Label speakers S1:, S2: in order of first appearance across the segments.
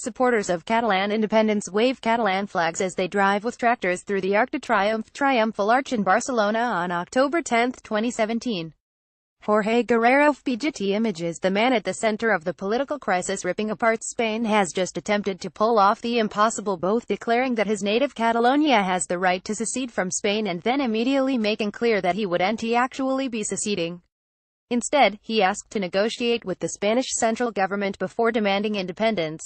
S1: Supporters of Catalan independence wave Catalan flags as they drive with tractors through the Arc de Triomphe triumphal arch in Barcelona on October 10, 2017. Jorge Guerrero Fugiti Images. The man at the center of the political crisis ripping apart Spain has just attempted to pull off the impossible, both declaring that his native Catalonia has the right to secede from Spain and then immediately making clear that he wouldn't actually be seceding. Instead, he asked to negotiate with the Spanish central government before demanding independence.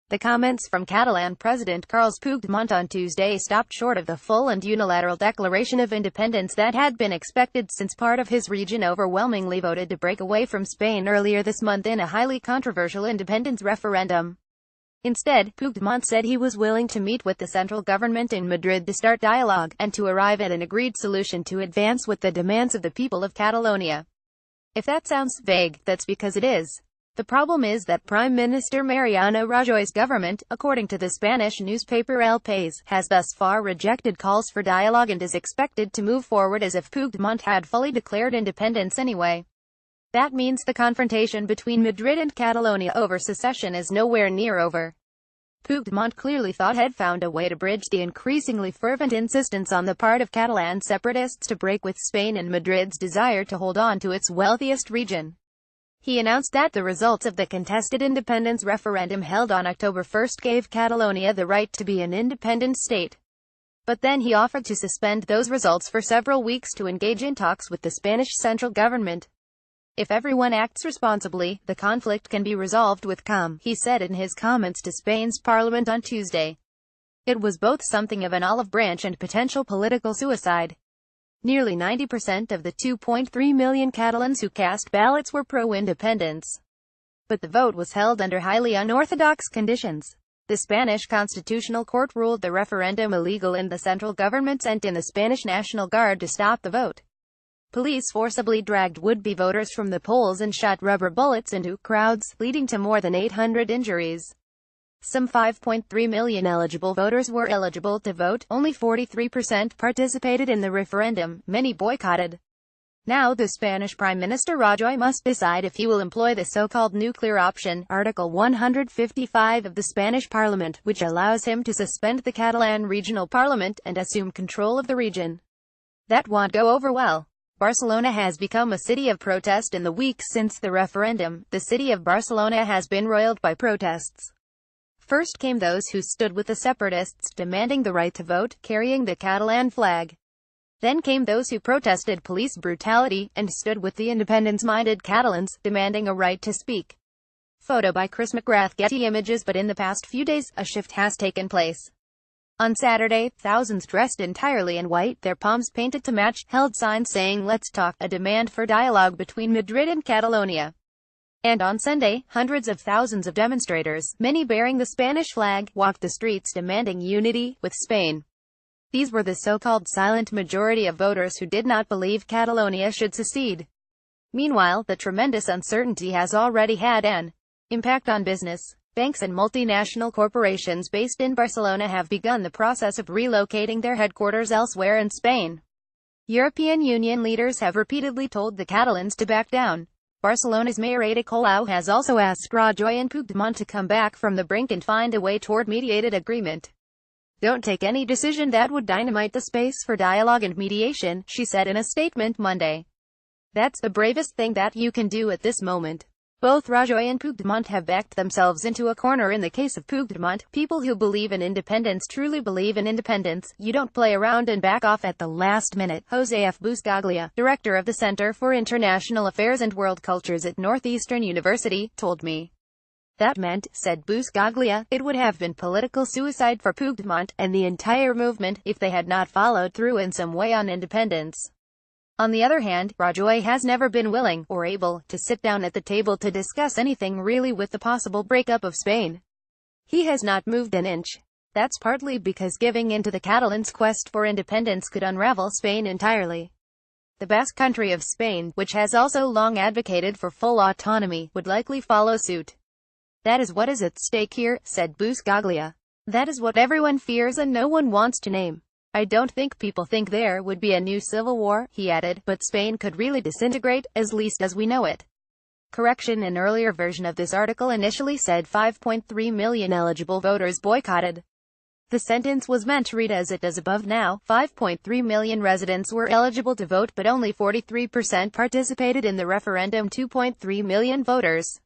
S1: The comments from Catalan President Carles Puigdemont on Tuesday stopped short of the full and unilateral declaration of independence that had been expected, since part of his region overwhelmingly voted to break away from Spain earlier this month in a highly controversial independence referendum. Instead, Puigdemont said he was willing to meet with the central government in Madrid to start dialogue, and to arrive at an agreed solution to advance with the demands of the people of Catalonia. If that sounds vague, that's because it is. The problem is that Prime Minister Mariano Rajoy's government, according to the Spanish newspaper El País, has thus far rejected calls for dialogue and is expected to move forward as if Puigdemont had fully declared independence anyway. That means the confrontation between Madrid and Catalonia over secession is nowhere near over. Puigdemont clearly thought had found a way to bridge the increasingly fervent insistence on the part of Catalan separatists to break with Spain and Madrid's desire to hold on to its wealthiest region. He announced that the results of the contested independence referendum held on October 1 gave Catalonia the right to be an independent state. But then he offered to suspend those results for several weeks to engage in talks with the Spanish central government. If everyone acts responsibly, the conflict can be resolved with calm, he said in his comments to Spain's parliament on Tuesday. It was both something of an olive branch and potential political suicide. Nearly 90% of the 2.3 million Catalans who cast ballots were pro-independence. But the vote was held under highly unorthodox conditions. The Spanish Constitutional Court ruled the referendum illegal, and the central government sent in the Spanish National Guard to stop the vote. Police forcibly dragged would-be voters from the polls and shot rubber bullets into crowds, leading to more than 800 injuries. Some 5.3 million eligible voters were eligible to vote. Only 43% participated in the referendum. Many boycotted. Now the Spanish Prime Minister Rajoy must decide if he will employ the so-called nuclear option, Article 155 of the Spanish Parliament, which allows him to suspend the Catalan regional parliament and assume control of the region. That won't go over well. Barcelona has become a city of protest in the weeks since the referendum. The city of Barcelona has been roiled by protests. First came those who stood with the separatists, demanding the right to vote, carrying the Catalan flag. Then came those who protested police brutality, and stood with the independence-minded Catalans, demanding a right to speak. Photo by Chris McGrath, Getty Images. But in the past few days, a shift has taken place. On Saturday, thousands dressed entirely in white, their palms painted to match, held signs saying "Let's talk," a demand for dialogue between Madrid and Catalonia. And on Sunday, hundreds of thousands of demonstrators, many bearing the Spanish flag, walked the streets demanding unity with Spain. These were the so-called silent majority of voters who did not believe Catalonia should secede. Meanwhile, the tremendous uncertainty has already had an impact on business. Banks and multinational corporations based in Barcelona have begun the process of relocating their headquarters elsewhere in Spain. European Union leaders have repeatedly told the Catalans to back down. Barcelona's Mayor Ada Colau has also asked Rajoy and Puigdemont to come back from the brink and find a way toward mediated agreement. "Don't take any decision that would dynamite the space for dialogue and mediation," she said in a statement Monday. "That's the bravest thing that you can do at this moment." Both Rajoy and Puigdemont have backed themselves into a corner. In the case of Puigdemont, people who believe in independence truly believe in independence. You don't play around and back off at the last minute. Jose F. Buscaglia, director of the Center for International Affairs and World Cultures at Northeastern University, told me. That meant, said Buscaglia, it would have been political suicide for Puigdemont and the entire movement if they had not followed through in some way on independence. On the other hand, Rajoy has never been willing, or able, to sit down at the table to discuss anything really with the possible breakup of Spain. He has not moved an inch. That's partly because giving in to the Catalans' quest for independence could unravel Spain entirely. The Basque Country of Spain, which has also long advocated for full autonomy, would likely follow suit. That is what is at stake here, said Buscaglia. That is what everyone fears and no one wants to name. I don't think people think there would be a new civil war, he added, but Spain could really disintegrate, at least as we know it. Correction: an earlier version of this article initially said 5.3 million eligible voters boycotted. The sentence was meant to read as it does above. Now, 5.3 million residents were eligible to vote but only 43% participated in the referendum. 2.3 million voters